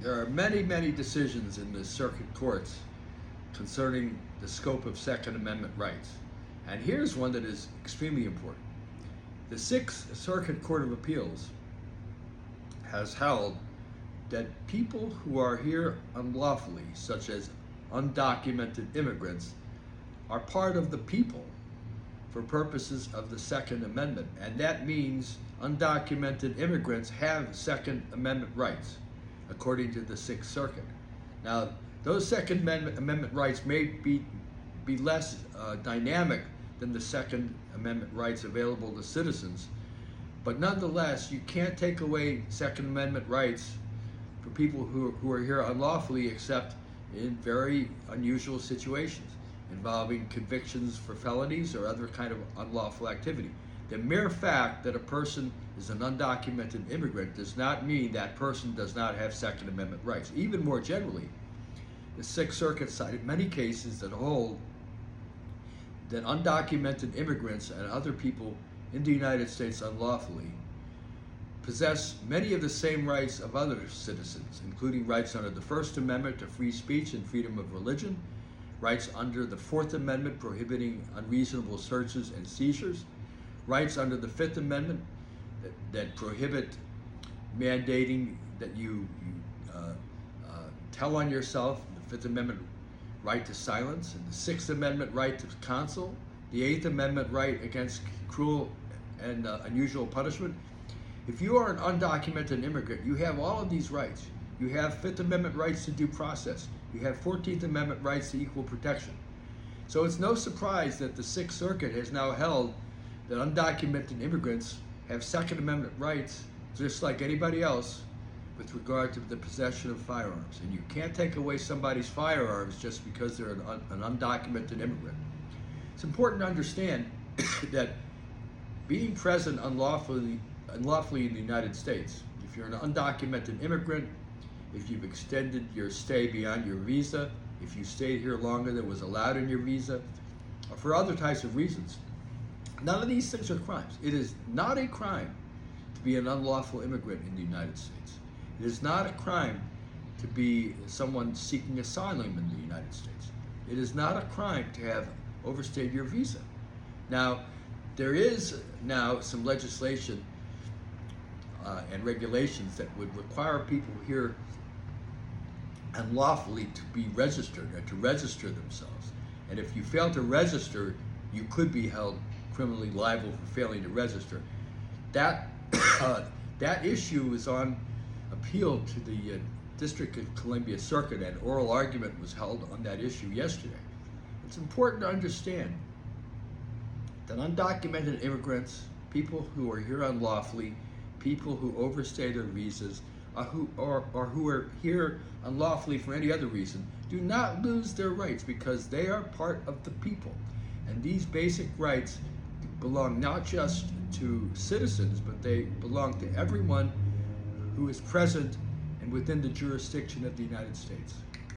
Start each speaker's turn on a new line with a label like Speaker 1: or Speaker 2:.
Speaker 1: There are many, many decisions in the circuit courts concerning the scope of Second Amendment rights. And here's one that is extremely important. The Sixth Circuit Court of Appeals has held that people who are here unlawfully, such as undocumented immigrants, are part of the people for purposes of the Second Amendment. And that means undocumented immigrants have Second Amendment rights, according to the Sixth Circuit. Now, those Second Amendment rights may be less dynamic than the Second Amendment rights available to citizens, but nonetheless, you can't take away Second Amendment rights for people who are here unlawfully, except in very unusual situations involving convictions for felonies or other kind of unlawful activity. The mere fact that a person is an undocumented immigrant does not mean that person does not have Second Amendment rights. Even more generally, the Sixth Circuit cited many cases that hold that undocumented immigrants and other people in the United States unlawfully possess many of the same rights of other citizens, including rights under the First Amendment to free speech and freedom of religion, rights under the Fourth Amendment prohibiting unreasonable searches and seizures, rights under the Fifth Amendment that prohibit mandating that you tell on yourself, the Fifth Amendment right to silence, and the Sixth Amendment right to counsel, the Eighth Amendment right against cruel and unusual punishment. If you are an undocumented immigrant, you have all of these rights. You have Fifth Amendment rights to due process. You have 14th Amendment rights to equal protection. So it's no surprise that the Sixth Circuit has now held that undocumented immigrants have Second Amendment rights just like anybody else with regard to the possession of firearms. And you can't take away somebody's firearms just because they're an undocumented immigrant. It's important to understand that being present unlawfully in the United States, if you're an undocumented immigrant, if you've extended your stay beyond your visa, if you stayed here longer than was allowed in your visa, or for other types of reasons, none of these things are crimes. It is not a crime to be an unlawful immigrant in the United States. It is not a crime to be someone seeking asylum in the United States. It is not a crime to have overstayed your visa. Now, there is now some legislation and regulations that would require people here unlawfully to be registered or to register themselves. And if you fail to register, you could be held criminally liable for failing to register. That issue is on appeal to the District of Columbia Circuit, and oral argument was held on that issue yesterday. It's important to understand that undocumented immigrants, people who are here unlawfully, people who overstay their visas, who are here unlawfully for any other reason, do not lose their rights because they are part of the people. And these basic rights belong not just to citizens, but they belong to everyone who is present and within the jurisdiction of the United States.